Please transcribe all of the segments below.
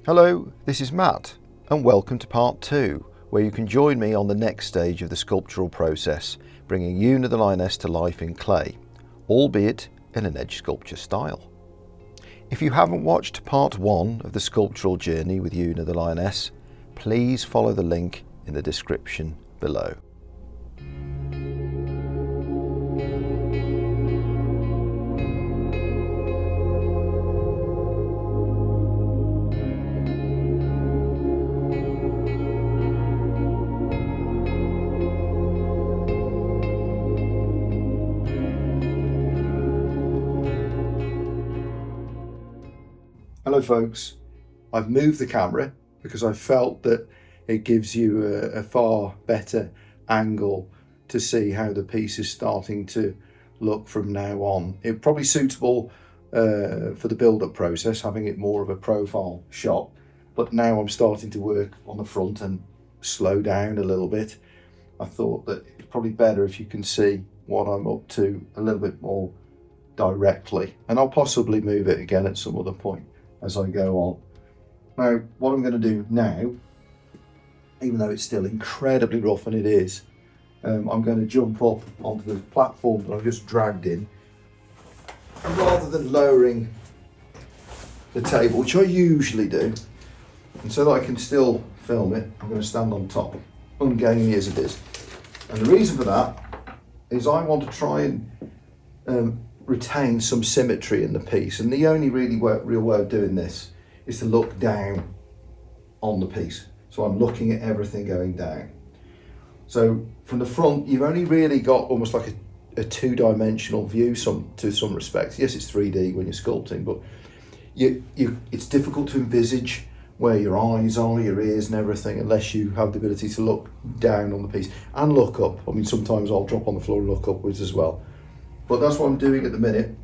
Hello, this is Matt, and welcome to part 2, where you can join me on the next stage of the sculptural process, bringing Yuna the Lioness to life in clay, albeit in an edge sculpture style. If you haven't watched part 1 of the sculptural journey with Yuna the Lioness, please follow the link in the description below. Hello folks, I've moved the camera because I felt that it gives you a far better angle to see how the piece is starting to look from now on. It's probably suitable for the build-up process, having it more of a profile shot, but now I'm starting to work on the front and slow down a little bit. I thought that it's probably better if you can see what I'm up to a little bit more directly, and I'll possibly move it again at some other point as I go on. Now, what I'm going to do now, even though it's still incredibly rough, and it is, I'm going to jump up onto the platform that I've just dragged in, and rather than lowering the table, which I usually do, and so that I can still film it, I'm going to stand on top, ungainly as it is. And the reason for that is I want to try and retain some symmetry in the piece, and the only real way of doing this is to look down on the piece. So I'm looking at everything going down. So from the front, you've only really got almost like a two-dimensional view to some respects. Yes, it's 3D when you're sculpting, but it's difficult to envisage where your eyes are, your ears and everything, unless you have the ability to look down on the piece and look up. I mean, sometimes I'll drop on the floor and look upwards as well. But that's what I'm doing at the minute.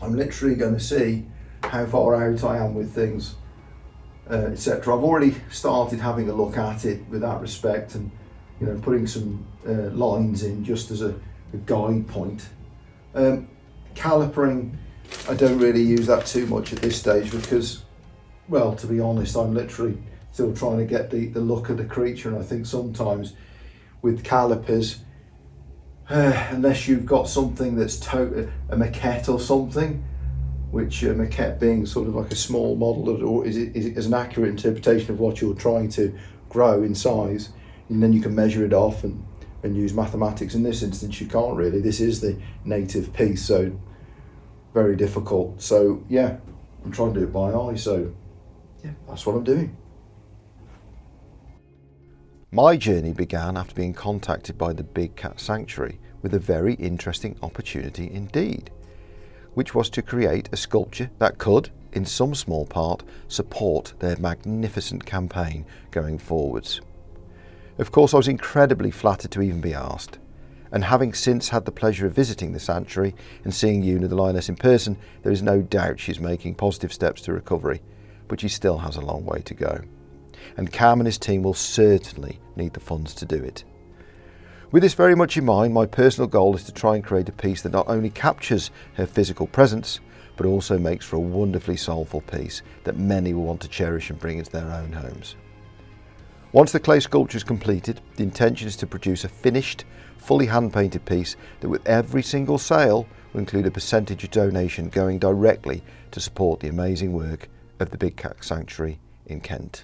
I'm literally going to see how far out I am with things, etc. I've already started having a look at it with that respect, and putting some lines in just as a guide point. Calipering, I don't really use that too much at this stage because, well, to be honest, I'm literally still trying to get the look of the creature, and I think sometimes with calipers, unless you've got something that's a maquette or something, which a maquette being sort of like a small model or is an accurate interpretation of what you're trying to grow in size, and then you can measure it off and use mathematics. In this instance you can't really, this is the native piece, so very difficult. So yeah, I'm trying to do it by eye, so yeah, that's what I'm doing. My journey began after being contacted by the Big Cat Sanctuary with a very interesting opportunity indeed, which was to create a sculpture that could, in some small part, support their magnificent campaign going forwards. Of course, I was incredibly flattered to even be asked, and having since had the pleasure of visiting the sanctuary and seeing Yuna the Lioness in person, there is no doubt she's making positive steps to recovery, but she still has a long way to go. And Cam and his team will certainly need the funds to do it. With this very much in mind, my personal goal is to try and create a piece that not only captures her physical presence, but also makes for a wonderfully soulful piece that many will want to cherish and bring into their own homes. Once the clay sculpture is completed, the intention is to produce a finished, fully hand-painted piece that with every single sale will include a percentage of donation going directly to support the amazing work of the Big Cat Sanctuary in Kent.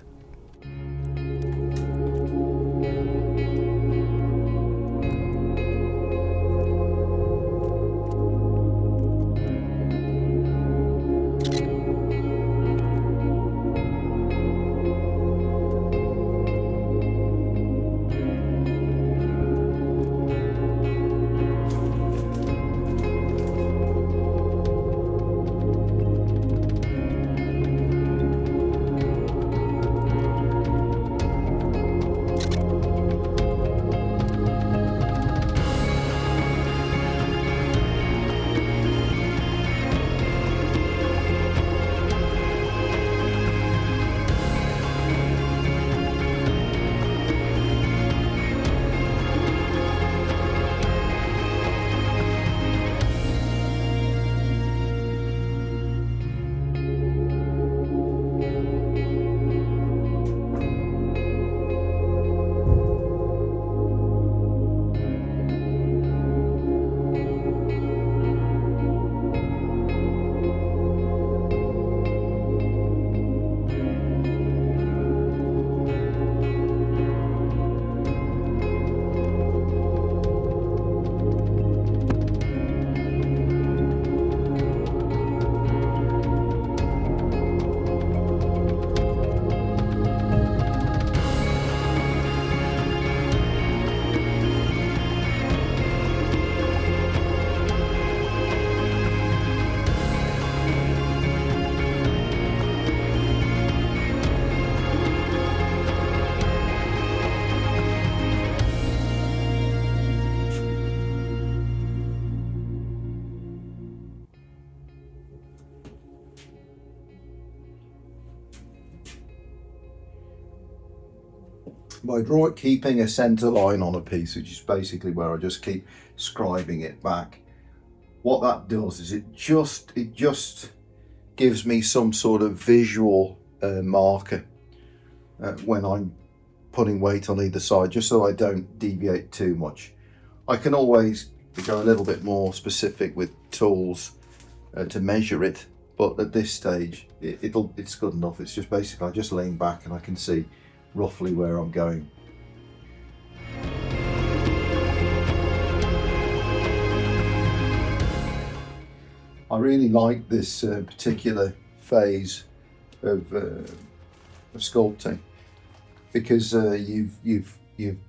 keeping a centre line on a piece, which is basically where I just keep scribing it back, what that does is it just gives me some sort of visual marker when I'm putting weight on either side, just so I don't deviate too much. I can always go a little bit more specific with tools to measure it, but at this stage it's good enough. It's just basically I just lean back and I can see roughly where I'm going. I really like this particular phase of sculpting, because you've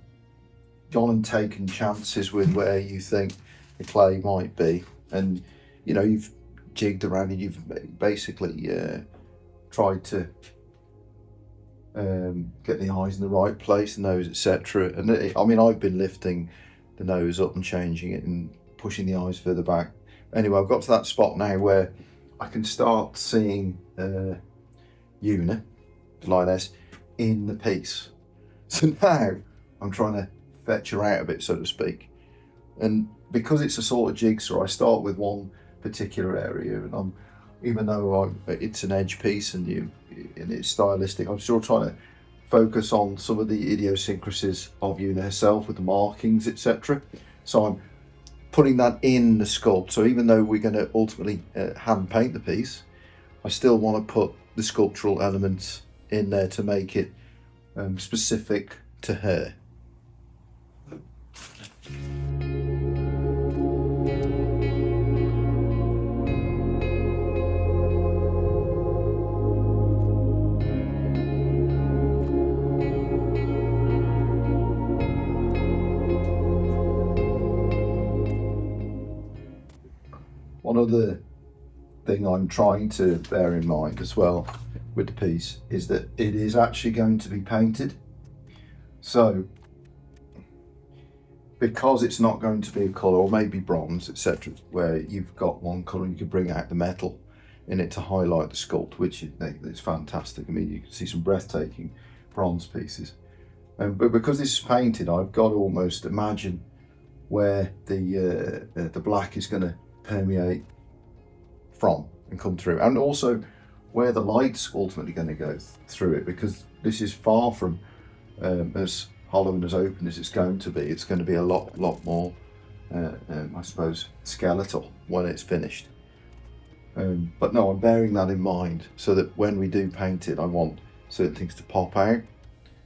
gone and taken chances with where you think the clay might be, and you've jigged around and you've basically tried to get the eyes in the right place, the nose, etc. And I mean, I've been lifting the nose up and changing it and pushing the eyes further back. Anyway, I've got to that spot now where I can start seeing Yuna, the Lioness, in the piece. So now I'm trying to fetch her out a bit, so to speak. And because it's a sort of jigsaw, I start with one particular area, and even though it's an edge piece and it's stylistic, I'm still trying to focus on some of the idiosyncrasies of Yuna herself with the markings, etc. So I'm putting that in the sculpt. So even though we're going to ultimately hand paint the piece, I still want to put the sculptural elements in there to make it specific to her. One other thing I'm trying to bear in mind as well with the piece is that it is actually going to be painted. So because it's not going to be a colour, or maybe bronze, etc., where you've got one colour and you can bring out the metal in it to highlight the sculpt, which is fantastic. I mean, you can see some breathtaking bronze pieces. But because this is painted, I've got to almost imagine where the black is going to permeate from and come through, and also where the light's ultimately going to go through it, because this is far from as hollow and as open as it's going to be. It's going to be a lot more I suppose skeletal when it's finished, but no, I'm bearing that in mind so that when we do paint it, I want certain things to pop out.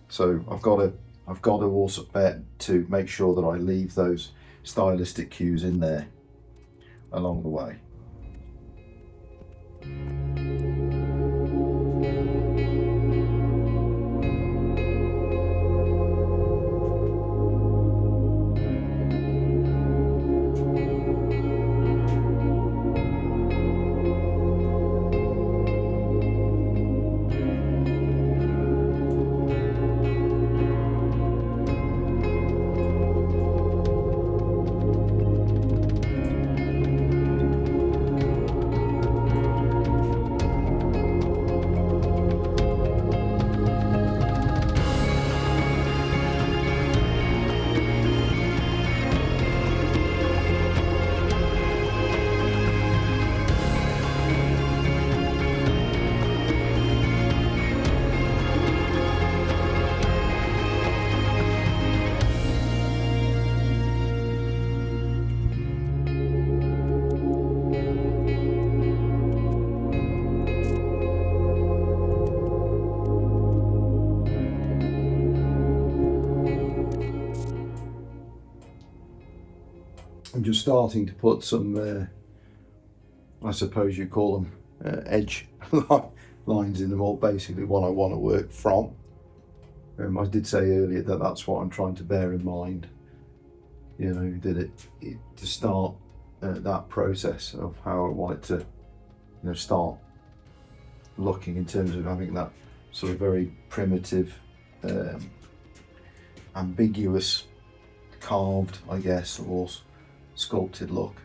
So I've got to also bet to make sure that I leave those stylistic cues in there along the way. I'm just starting to put some, I suppose you call them edge lines in the mould, basically what I want to work from. I did say earlier that that's what I'm trying to bear in mind, that to start that process of how I want it to, start looking in terms of having that sort of very primitive, ambiguous, carved, I guess, or sculpted look.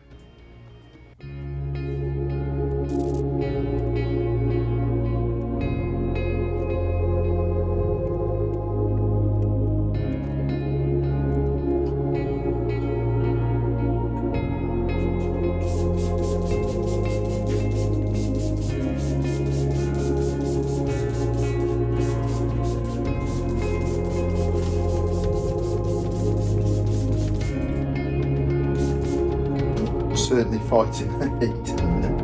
certainly fighting the heat at the minute.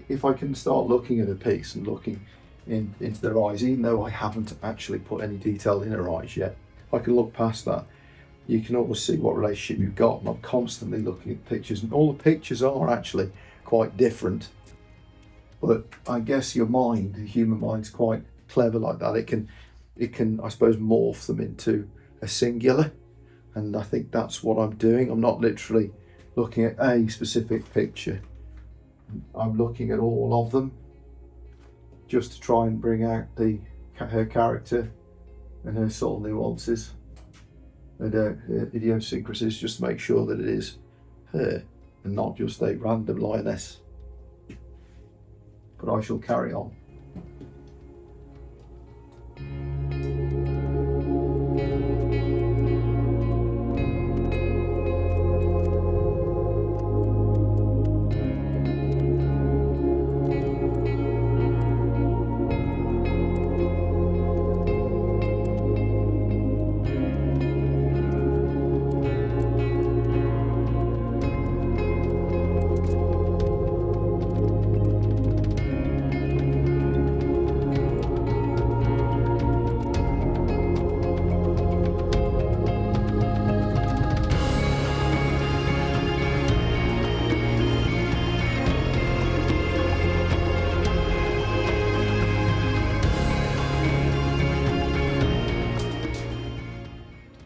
If I can start looking at a piece and looking into their eyes, even though I haven't actually put any detail in her eyes yet, I can look past that. You can always see what relationship you've got, and I'm constantly looking at pictures, and all the pictures are actually quite different. But I guess your mind, the human mind's quite clever like that. It can, I suppose, morph them into a singular, and I think that's what I'm doing. I'm not literally looking at a specific picture. I'm looking at all of them just to try and bring out her character and her subtle nuances and her idiosyncrasies, just to make sure that it is her and not just a random lioness. But I shall carry on.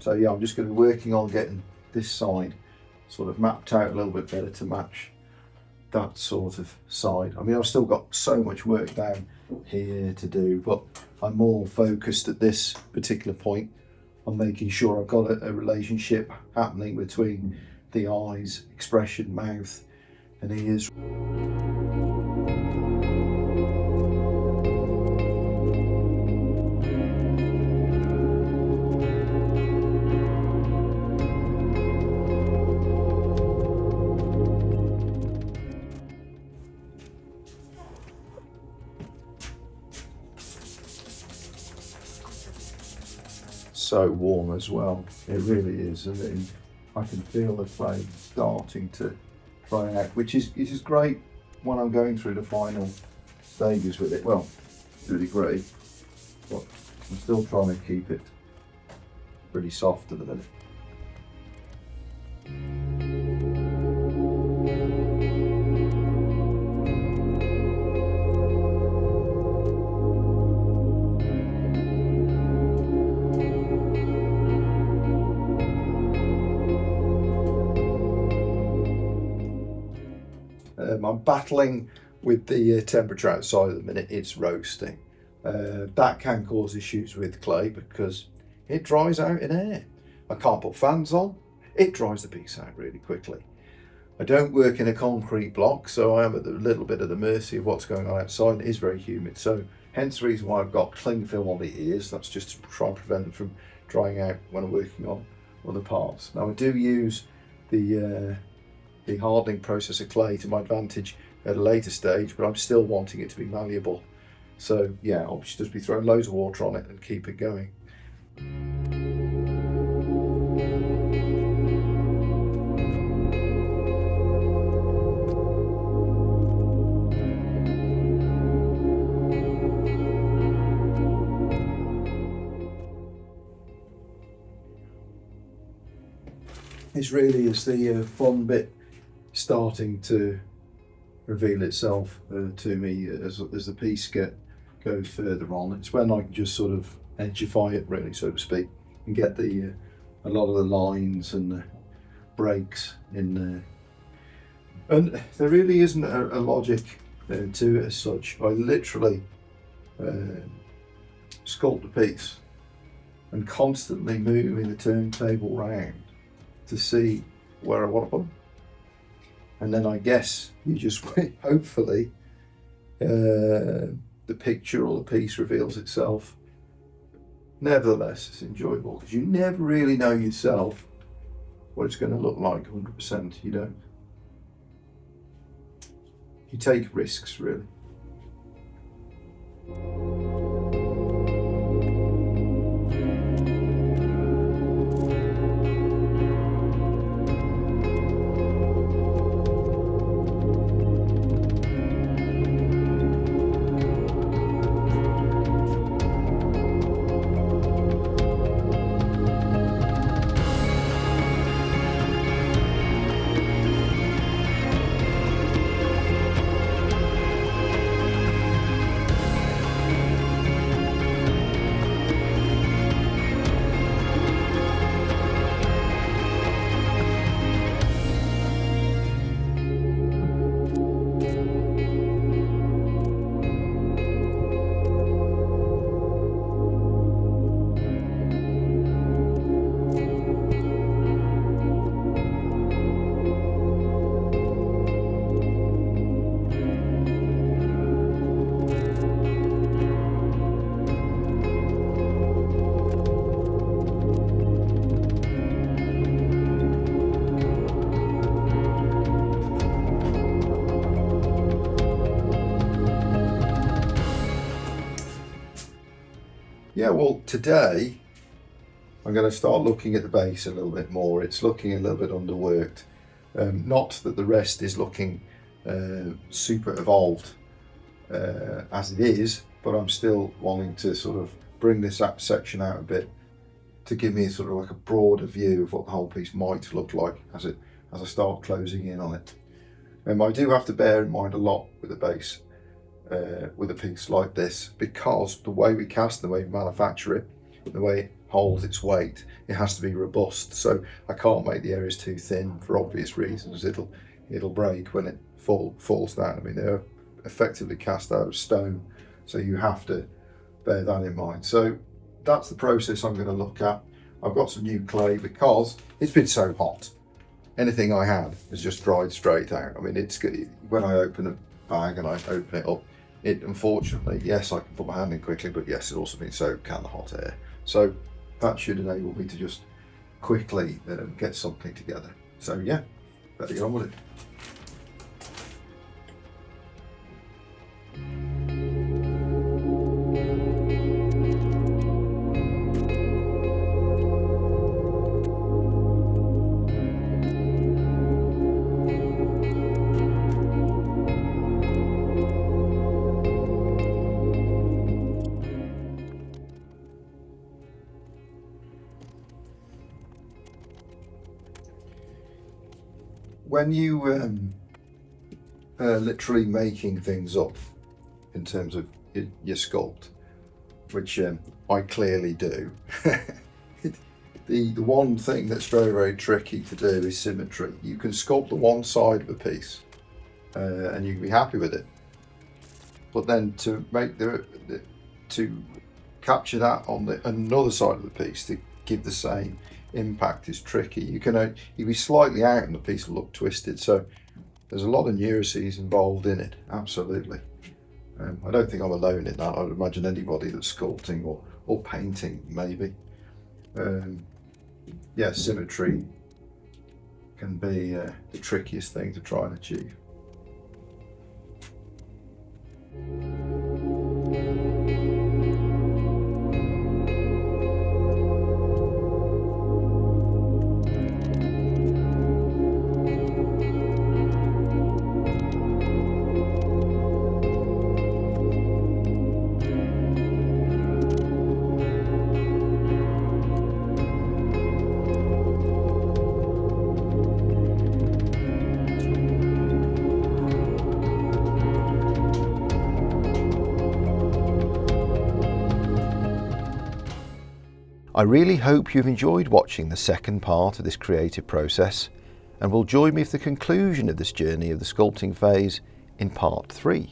So yeah, I'm just going to be working on getting this side sort of mapped out a little bit better to match that sort of side. I mean, I've still got so much work down here to do, but I'm more focused at this particular point on making sure I've got a relationship happening between the eyes, expression, mouth and ears. So warm as well, it really is, and I can feel the flame starting to dry out, which is great when I'm going through the final stages with it. Well, it's really great, but I'm still trying to keep it pretty soft at the minute. I'm battling with the temperature outside at the minute. It's roasting. That can cause issues with clay because it dries out in air. I can't put fans on. It dries the piece out really quickly. I don't work in a concrete block, so I am at a little bit of the mercy of what's going on outside. It is very humid, so hence the reason why I've got cling film on the ears. That's just to try and prevent them from drying out when I'm working on other parts. Now I do use the hardening process of clay to my advantage at a later stage, but I'm still wanting it to be malleable. So yeah, I'll just be throwing loads of water on it and keep it going. This really is the fun bit starting to reveal itself to me as the piece goes further on. It's when I can just sort of edgify it, really, so to speak, and get a lot of the lines and the breaks in there. And there really isn't a logic to it as such. I literally sculpt the piece and constantly moving the turntable round to see where I want to put them. And then I guess you just hopefully the picture or the piece reveals itself. Nevertheless, it's enjoyable because you never really know yourself what it's going to look like 100%. You don't. You take risks, really. Yeah, well, today I'm going to start looking at the base a little bit more. It's looking a little bit underworked. Not that the rest is looking super evolved as it is, but I'm still wanting to sort of bring this section out a bit to give me sort of like a broader view of what the whole piece might look like as I start closing in on it. I do have to bear in mind a lot with the base, with a piece like this, because the way we cast, the way we manufacture it, the way it holds its weight, it has to be robust. So I can't make the areas too thin for obvious reasons. It'll break when it falls down. I mean, they're effectively cast out of stone, so you have to bear that in mind. So that's the process I'm going to look at. I've got some new clay because it's been so hot. Anything I had has just dried straight out. I mean, it's good. When I open the bag and I open it up, it unfortunately, yes, I can put my hand in quickly, but yes, it's also been soaked in the hot air. So that should enable me to just quickly get something together. So yeah, better get on with it. When you are literally making things up in terms of your sculpt, which I clearly do, the one thing that's very, very tricky to do is symmetry. You can sculpt the one side of a piece and you can be happy with it, but then to make to capture that on another side of the piece to give the same impact is tricky. You'll be slightly out and the piece will look twisted. So there's a lot of neuroses involved in it, absolutely. I don't think I'm alone in that. I would imagine anybody that's sculpting or painting maybe. Yeah, symmetry can be the trickiest thing to try and achieve. I really hope you've enjoyed watching the second part of this creative process and will join me for the conclusion of this journey of the sculpting phase in part 3.